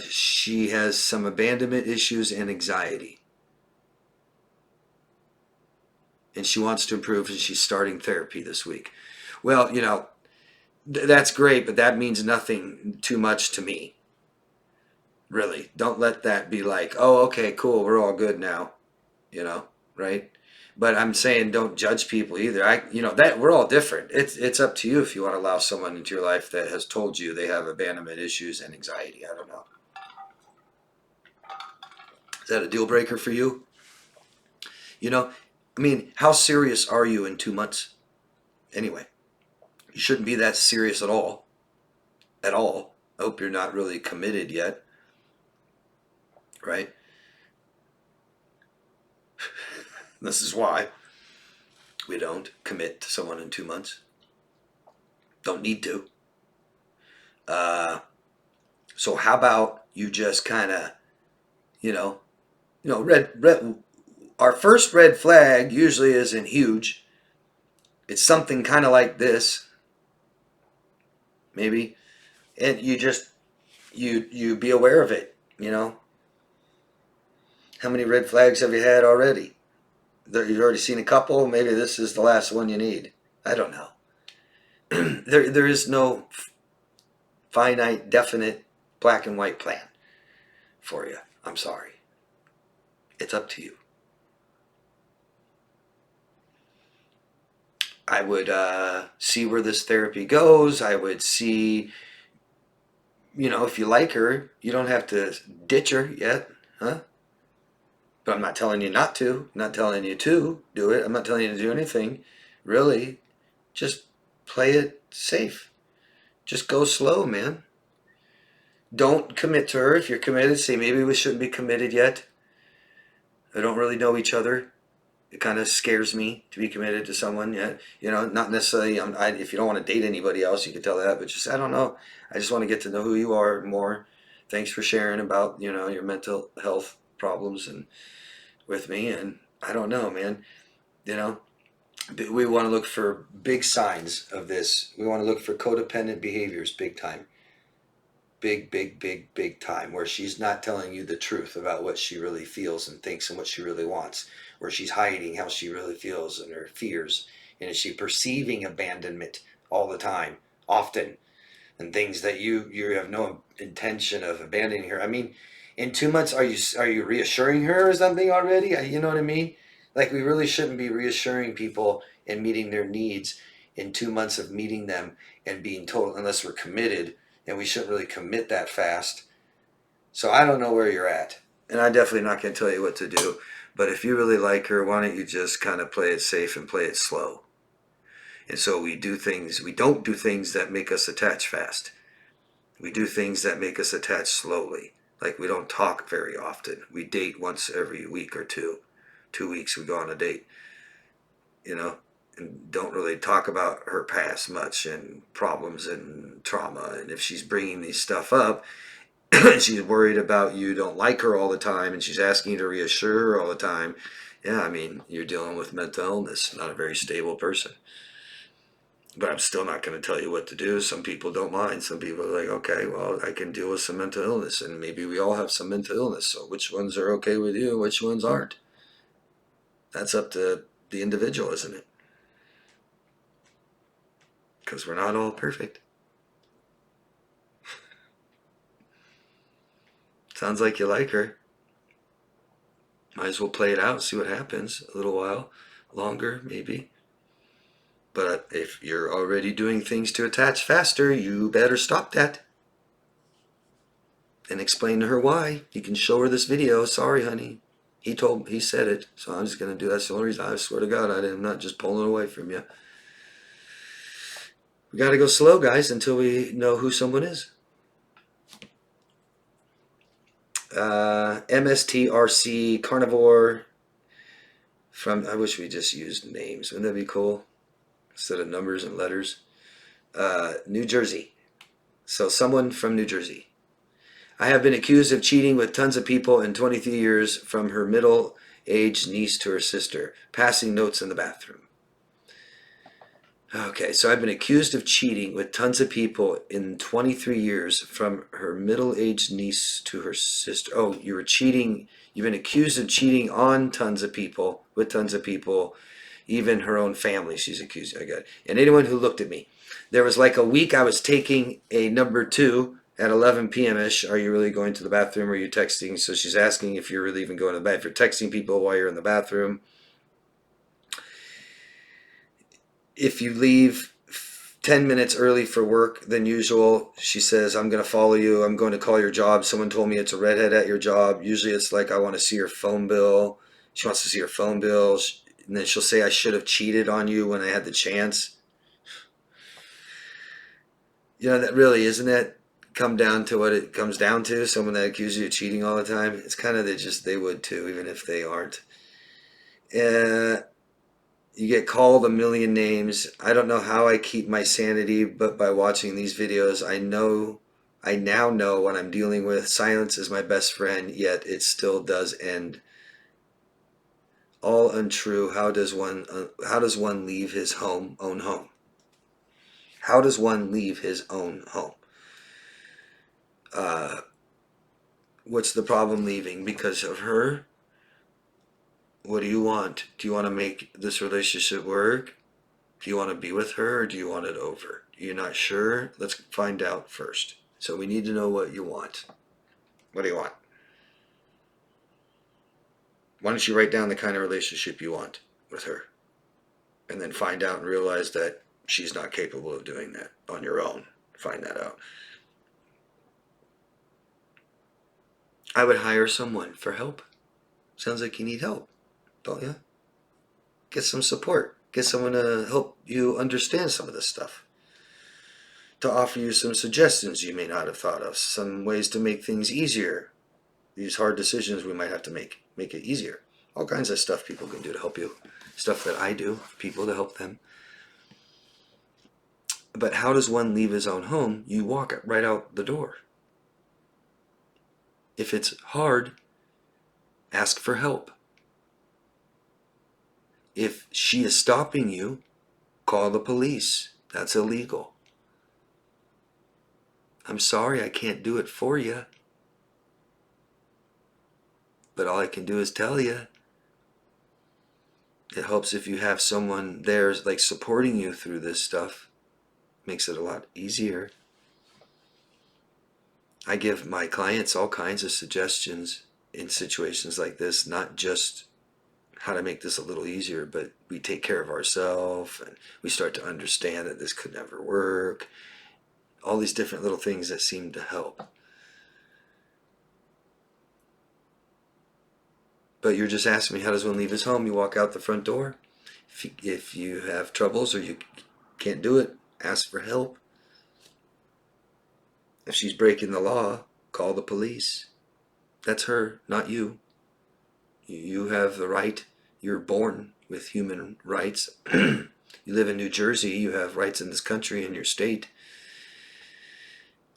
she has some abandonment issues and anxiety. And she wants to improve and she's starting therapy this week. Well, that's great, but that means nothing too much to me. Really. Don't let that be like, oh, okay, cool, we're all good now. Right? But I'm saying don't judge people either. That we're all different. It's up to you if you want to allow someone into your life that has told you they have abandonment issues and anxiety. I don't know. Is that a deal breaker for you? How serious are you in 2 months? Anyway, you shouldn't be that serious at all. At all. I hope you're not really committed yet. Right? This is why we don't commit to someone in 2 months. Don't need to. So how about you just kind of, red. Our first red flag usually isn't huge. It's something kind of like this, maybe. And you just, you be aware of it, you know. How many red flags have you had already? You've already seen a couple. Maybe this is the last one you need. I don't know. There is no finite, definite, black and white plan for you. I'm sorry. It's up to you. I would see where this therapy goes. I would see, if you like her, you don't have to ditch her yet, huh? But I'm not telling you not to. I'm not telling you to do it. I'm not telling you to do anything. Really, just play it safe. Just go slow, man. Don't commit to her. If you're committed, say maybe we shouldn't be committed yet. I don't really know each other. It kind of scares me to be committed to someone yet. Not necessarily, if you don't want to date anybody else, you could tell that, but just, I don't know. I just want to get to know who you are more. Thanks for sharing about, your mental health problems and with me. And I don't know, man, we want to look for big signs of this. We want to look for codependent behaviors, big time. Big, big, big, big time, where she's not telling you the truth about what she really feels and thinks and what she really wants, where she's hiding how she really feels and her fears, and is she perceiving abandonment all the time, often, and things that you have no intention of abandoning her. I mean, in 2 months, are you reassuring her or something already? You know what I mean? Like, we really shouldn't be reassuring people and meeting their needs in 2 months of meeting them and being told, unless we're committed. And we shouldn't really commit that fast. So I don't know where you're at. And I'm definitely not going to tell you what to do. But if you really like her, why don't you just kind of play it safe and play it slow? And so we don't do things that make us attach fast. We do things that make us attach slowly. Like, we don't talk very often. We date once every week or two. 2 weeks we go on a date. And don't really talk about her past much and problems and trauma. And if she's bringing these stuff up, she's worried about you don't like her all the time, and she's asking you to reassure her all the time. Yeah, I mean, you're dealing with mental illness, not a very stable person. But I'm still not going to tell you what to do. Some people don't mind. Some people are like, okay, well, I can deal with some mental illness, and maybe we all have some mental illness. So which ones are okay with you and which ones aren't? That's up to the individual, isn't it? Because we're not all perfect. Sounds like you like her. Might as well play it out, see what happens. A little while longer, maybe. But if you're already doing things to attach faster, you better stop that. And explain to her why. You can show her this video. Sorry, honey. He said it. So I'm just going to do that's the only reason. I swear to God, I'm not just pulling away from you. We got to go slow, guys, until we know who someone is. MSTRC Carnivore I wish we just used names. Wouldn't that be cool? Instead of numbers and letters. New Jersey. So someone from New Jersey. I have been accused of cheating with tons of people in 23 years, from her middle-aged niece to her sister, passing notes in the bathroom. Okay, so I've been accused of cheating with tons of people in 23 years, from her middle-aged niece to her sister. Oh, you've been accused of cheating on tons of people, with tons of people, even her own family she's accused. I got it. And anyone who looked at me. There was like a week I was taking a number 2 at 11 p.m.-ish. Are you really going to the bathroom, or are you texting? So she's asking if you're really even going to the bathroom. If you're texting people while you're in the bathroom. If you leave 10 minutes early for work than usual, she says, I'm going to follow you. I'm going to call your job. Someone told me it's a redhead at your job. Usually it's like, I want to see your phone bill. She wants to see your phone bill. And then she'll say, I should have cheated on you when I had the chance. That really, isn't it come down to what it comes down to? Someone that accuses you of cheating all the time. It's kind of, they would too, even if they aren't. You get called a million names. I don't know how I keep my sanity, but by watching these videos, I now know what I'm dealing with. Silence is my best friend, yet it still does end. All untrue. How does one leave his own home? How does one leave his own home? What's the problem leaving? Because of her? What do you want? Do you want to make this relationship work? Do you want to be with her, or do you want it over? You're not sure? Let's find out first. So we need to know what you want. What do you want? Why don't you write down the kind of relationship you want with her? And then find out and realize that she's not capable of doing that on your own. Find that out. I would hire someone for help. Sounds like you need help, don't you? Get some support. Get someone to help you understand some of this stuff. To offer you some suggestions you may not have thought of. Some ways to make things easier. These hard decisions we might have to make it easier. All kinds of stuff people can do to help you. Stuff that I do for people to help them. But how does one leave his own home? You walk right out the door. If it's hard, ask for help. If she is stopping you, call the police. That's illegal. I'm sorry, I can't do it for you. But all I can do is tell you. It helps if you have someone there like supporting you through this stuff. Makes it a lot easier. I give my clients all kinds of suggestions in situations like this, not just how to make this a little easier, but we take care of ourselves and we start to understand that this could never work. All these different little things that seem to help. But you're just asking me, how does one leave his home? You walk out the front door. If you have troubles or you can't do it, ask for help. If she's breaking the law, call the police. That's her, not you. You have the right. You're born with human rights. You live in New Jersey. You have rights in this country, in your state.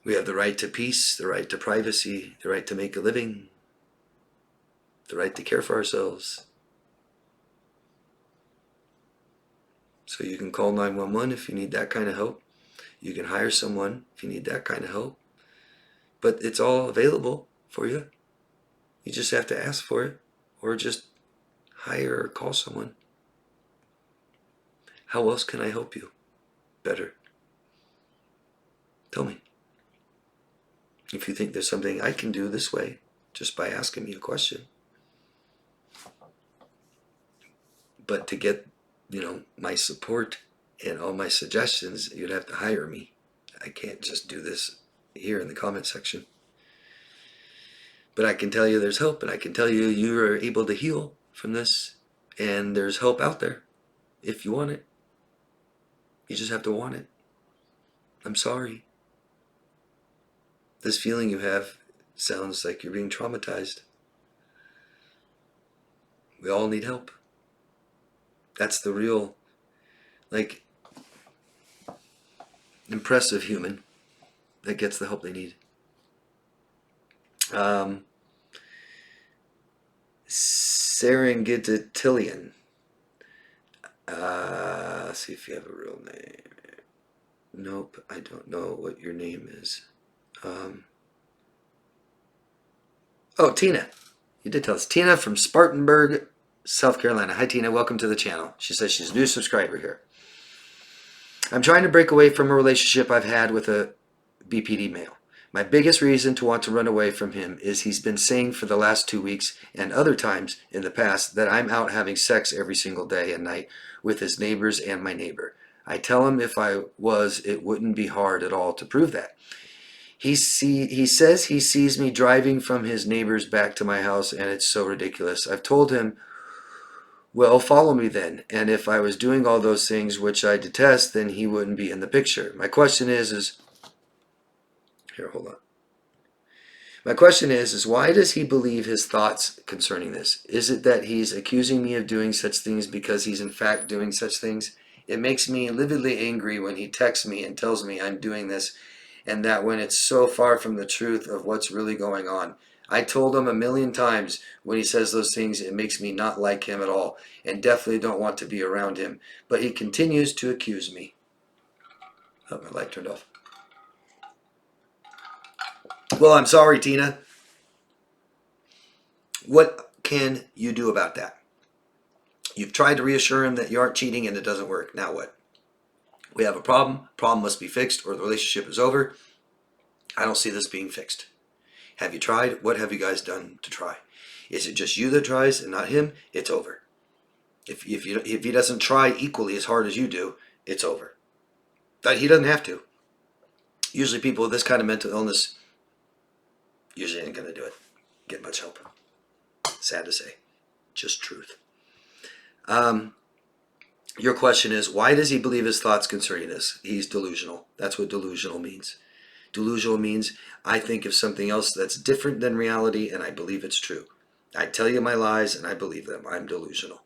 We have the right to peace, the right to privacy, the right to make a living, the right to care for ourselves. So you can call 911 if you need that kind of help. You can hire someone if you need that kind of help. But it's all available for you. You just have to ask for it, or just hire or call someone. How else can I help you better? Tell me. If you think there's something I can do this way, just by asking me a question. But to get, my support and all my suggestions, you'd have to hire me. I can't just do this here in the comment section. But I can tell you there's help, and I can tell you you are able to heal from this, and there's help out there if you want it. You just have to want it. I'm sorry. This feeling you have sounds like you're being traumatized. We all need help. That's the real, impressive human that gets the help they need. Serengetitillion. Let's see if you have a real name. Nope, I don't know what your name is. Tina. You did tell us. Tina from Spartanburg, South Carolina. Hi, Tina. Welcome to the channel. She says she's a new subscriber here. I'm trying to break away from a relationship I've had with a BPD male. My biggest reason to want to run away from him is he's been saying for the last 2 weeks and other times in the past that I'm out having sex every single day and night with his neighbors and my neighbor. I tell him if I was, it wouldn't be hard at all to prove that. He says he sees me driving from his neighbors back to my house, and it's so ridiculous. I've told him, well, follow me then. And if I was doing all those things which I detest, then he wouldn't be in the picture. My question is why does he believe his thoughts concerning this? Is it that he's accusing me of doing such things because he's in fact doing such things? It makes me lividly angry when he texts me and tells me I'm doing this, and that when it's so far from the truth of what's really going on. I told him 1,000,000 times when he says those things, it makes me not like him at all, and definitely don't want to be around him. But he continues to accuse me. Oh, my light turned off. Well, I'm sorry, Tina. What can you do about that? You've tried to reassure him that you aren't cheating and it doesn't work. Now what? We have a problem. Problem must be fixed or the relationship is over. I don't see this being fixed. Have you tried? What have you guys done to try? Is it just you that tries and not him? It's over. If he doesn't try equally as hard as you do, it's over. But he doesn't have to. Usually people with this kind of mental illness usually ain't going to do it. Get much help. Sad to say. Just truth. Your question is, why does he believe his thoughts concerning this? He's delusional. That's what delusional means. Delusional means I think of something else that's different than reality and I believe it's true. I tell you my lies and I believe them. I'm delusional.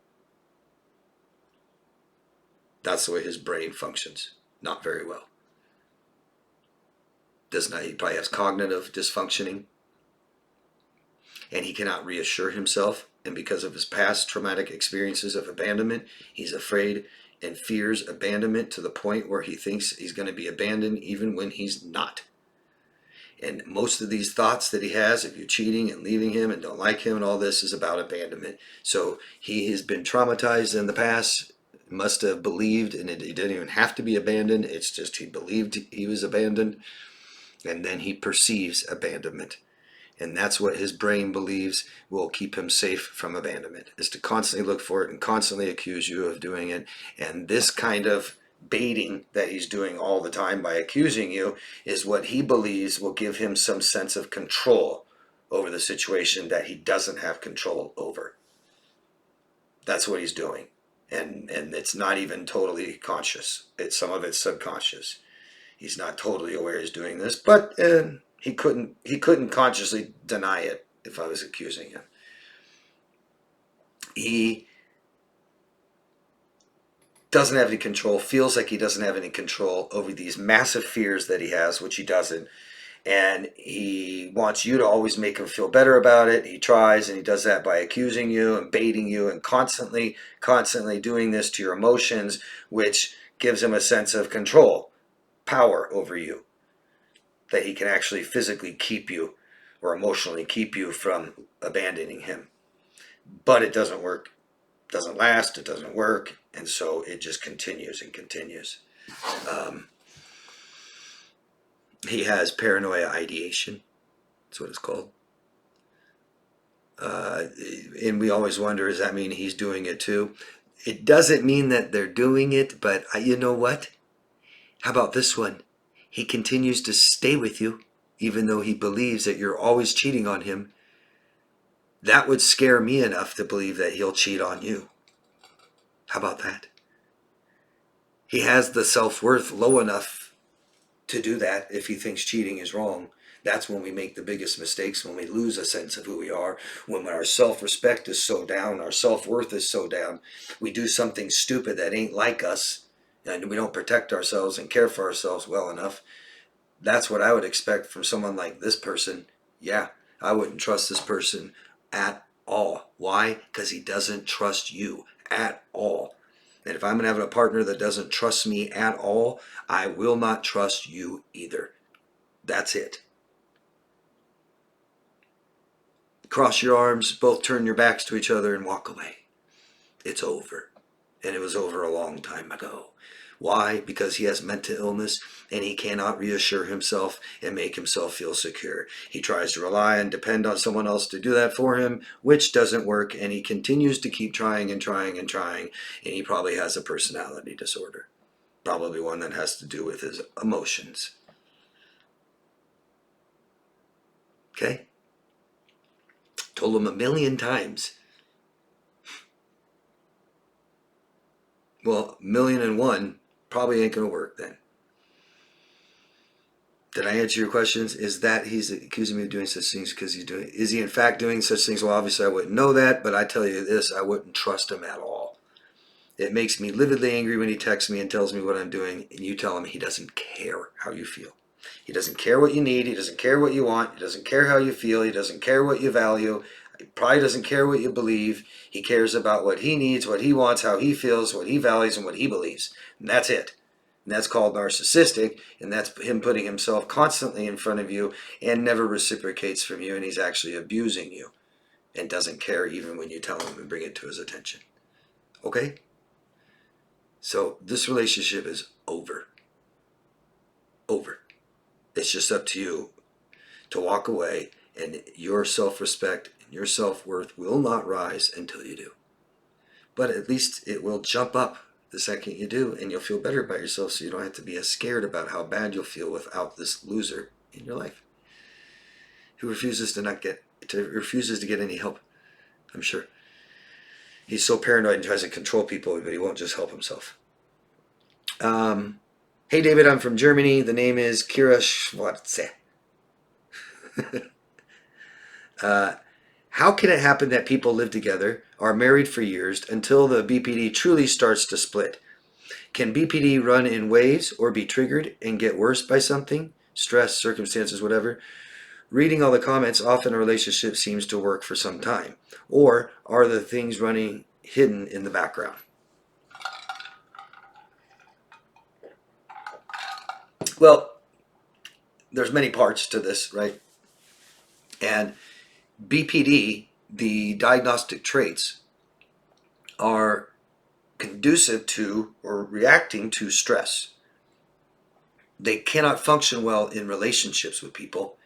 That's the way his brain functions. Not very well. He probably has cognitive dysfunctioning. And he cannot reassure himself. And because of his past traumatic experiences of abandonment, he's afraid and fears abandonment to the point where he thinks he's going to be abandoned even when he's not. And most of these thoughts that he has, if you're cheating and leaving him and don't like him and all this, is about abandonment. So he has been traumatized in the past, must have believed, and he didn't even have to be abandoned. It's just he believed he was abandoned. And then he perceives abandonment. And that's what his brain believes will keep him safe from abandonment, is to constantly look for it and constantly accuse you of doing it. And this kind of baiting that he's doing all the time by accusing you is what he believes will give him some sense of control over the situation that he doesn't have control over. That's what he's doing. And it's not even totally conscious. Some of it's subconscious. He's not totally aware he's doing this, but he couldn't consciously deny it if I was accusing him. He doesn't have any control, feels like he doesn't have any control over these massive fears that he has, which he doesn't. And he wants you to always make him feel better about it. He tries, and he does that by accusing you and baiting you and constantly doing this to your emotions, which gives him a sense of control, power over you, that he can actually physically keep you or emotionally keep you from abandoning him. But it doesn't work, doesn't last, it doesn't work, and so it just continues and continues. He has paranoia ideation. That's what it's called. And we always wonder, does that mean he's doing it too? It doesn't mean that they're doing it, but you know what? How about this one? He continues to stay with you, even though he believes that you're always cheating on him. That would scare me enough to believe that he'll cheat on you. How about that? He has the self-worth low enough to do that if he thinks cheating is wrong. That's when we make the biggest mistakes, when we lose a sense of who we are, when our self-respect is so down, our self-worth is so down. We do something stupid that ain't like us, and we don't protect ourselves and care for ourselves well enough. That's what I would expect from someone like this person. Yeah, I wouldn't trust this person at all. Why? Because he doesn't trust you at all. And if I'm going to have a partner that doesn't trust me at all, I will not trust you either. That's it. Cross your arms, both turn your backs to each other and walk away. It's over. And it was over a long time ago. Why? Because he has mental illness and he cannot reassure himself and make himself feel secure. He tries to rely and depend on someone else to do that for him, which doesn't work, and he continues to keep trying and trying and trying, and he probably has a personality disorder. Probably one that has to do with his emotions. Okay? Told him 1,000,000 times. Well, 1,000,001 probably ain't going to work then. Did I answer your questions? Is that he's accusing me of doing such things because he's doing? Is he in fact doing such things? Well, obviously I wouldn't know that, but I tell you this, I wouldn't trust him at all. It makes me lividly angry when he texts me and tells me what I'm doing, and you tell him he doesn't care how you feel. He doesn't care what you need. He doesn't care what you want. He doesn't care how you feel. He doesn't care what you value. He probably doesn't care what you believe. He cares about what he needs, what he wants, how he feels, what he values, and what he believes. And that's it. And that's called narcissistic, and that's him putting himself constantly in front of you and never reciprocates from you, and he's actually abusing you and doesn't care even when you tell him and bring it to his attention. Okay? So this relationship is over. Over. It's just up to you to walk away, and your self-respect and your self-worth will not rise until you do. But at least it will jump up the second you do, and you'll feel better about yourself, so you don't have to be as scared about how bad you'll feel without this loser in your life who refuses to get any help. I'm sure he's so paranoid and tries to control people, but he won't just help himself. Hey David, I'm from Germany. The name is Kira Schwarze. How can it happen that people live together, are married for years, until the BPD truly starts to split? Can BPD run in waves or be triggered and get worse by something? Stress, circumstances, whatever. Reading all the comments, often a relationship seems to work for some time. Or are the things running hidden in the background? Well, there's many parts to this, right? And BPD, the diagnostic traits, are conducive to or reacting to stress. They cannot function well in relationships with people.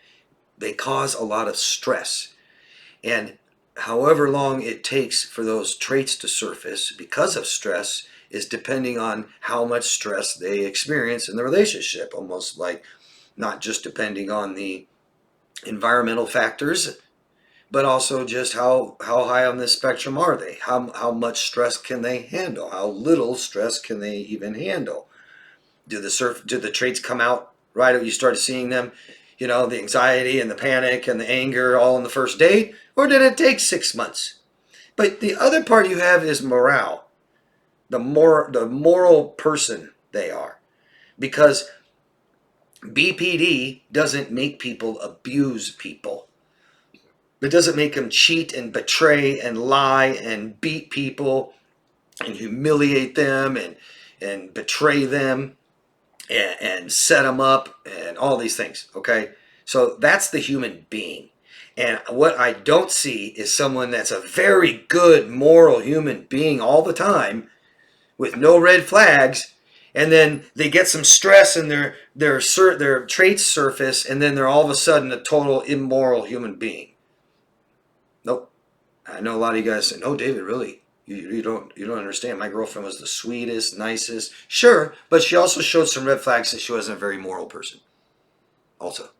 They cause a lot of stress. And however long it takes for those traits to surface because of stress is depending on how much stress they experience in the relationship, almost like not just depending on the environmental factors, but also just how high on this spectrum are they? How much stress can they handle? How little stress can they even handle? Do the traits come out right when you started seeing them? The anxiety and the panic and the anger all on the first date? Or did it take 6 months? But the other part you have is morale. The moral person they are. Because BPD doesn't make people abuse people. It doesn't make them cheat and betray and lie and beat people and humiliate them and betray them and set them up and all these things, okay? So that's the human being. And what I don't see is someone that's a very good moral human being all the time with no red flags, and then they get some stress and their traits surface, and then they're all of a sudden a total immoral human being. Nope. I know a lot of you guys say, "No, David, really? You don't understand. My girlfriend was the sweetest, nicest." Sure, but she also showed some red flags that she wasn't a very moral person. Also,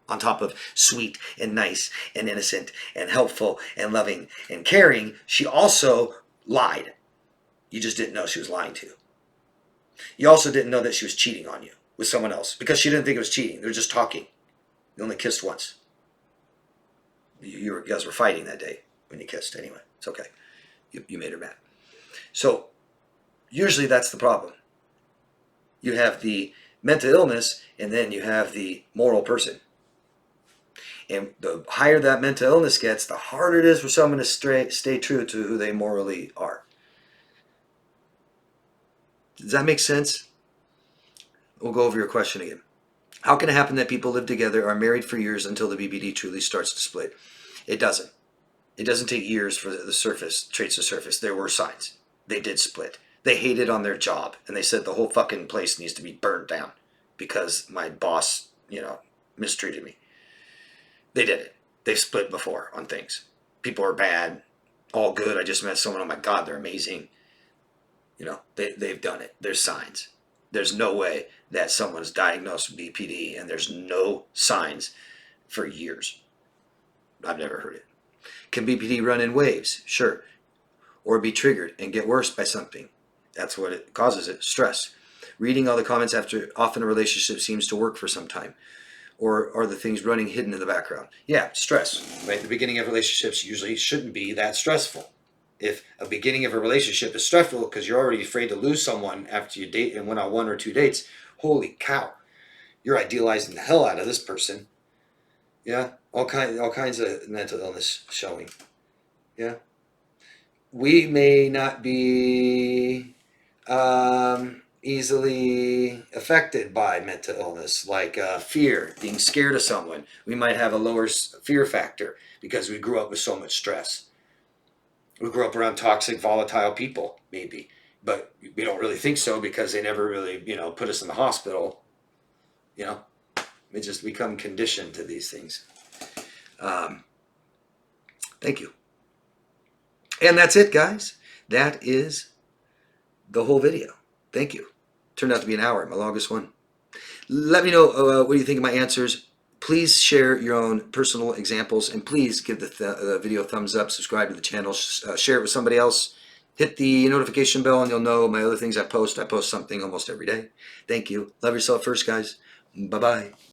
on top of sweet and nice and innocent and helpful and loving and caring, she also lied. You just didn't know she was lying to you. You also didn't know that she was cheating on you with someone else because she didn't think it was cheating. They're just talking. You only kissed once. You guys were fighting that day when you kissed anyway. It's okay. You made her mad. So usually that's the problem. You have the mental illness and then you have the moral person. And the higher that mental illness gets, the harder it is for someone to stay true to who they morally are. Does that make sense? We'll go over your question again. How can it happen that people live together, are married for years until the BPD truly starts to split? It doesn't. It doesn't take years for the traits to surface. There were signs. They did split. They hated on their job, and they said the whole fucking place needs to be burned down because my boss, mistreated me. They did it. They've split before on things. People are bad, all good. I just met someone, oh my God, they're amazing. They've done it. There's signs. There's no way that someone's diagnosed with BPD and there's no signs for years. I've never heard it. Can BPD run in waves? Sure. Or be triggered and get worse by something. That's what it causes it. Stress. Reading all the comments after often a relationship seems to work for some time. Or are the things running hidden in the background? Yeah, stress. Right? The beginning of relationships usually shouldn't be that stressful. If a beginning of a relationship is stressful because you're already afraid to lose someone after you date and went on 1 or 2 dates, holy cow, you're idealizing the hell out of this person. Yeah, all kinds of mental illness showing. Yeah, we may not be, easily affected by mental illness, like fear, being scared of someone. We might have a lower fear factor because we grew up with so much stress. We grew up around toxic, volatile people, maybe, but we don't really think so because they never really, put us in the hospital. We just become conditioned to these things. Thank you. And that's it, guys. That is the whole video. Thank you. Turned out to be an hour, my longest one. Let me know what you think of my answers. Please share your own personal examples, and please give the video a thumbs up, subscribe to the channel, share it with somebody else. Hit the notification bell and you'll know my other things I post. I post something almost every day. Thank you. Love yourself first, guys. Bye-bye.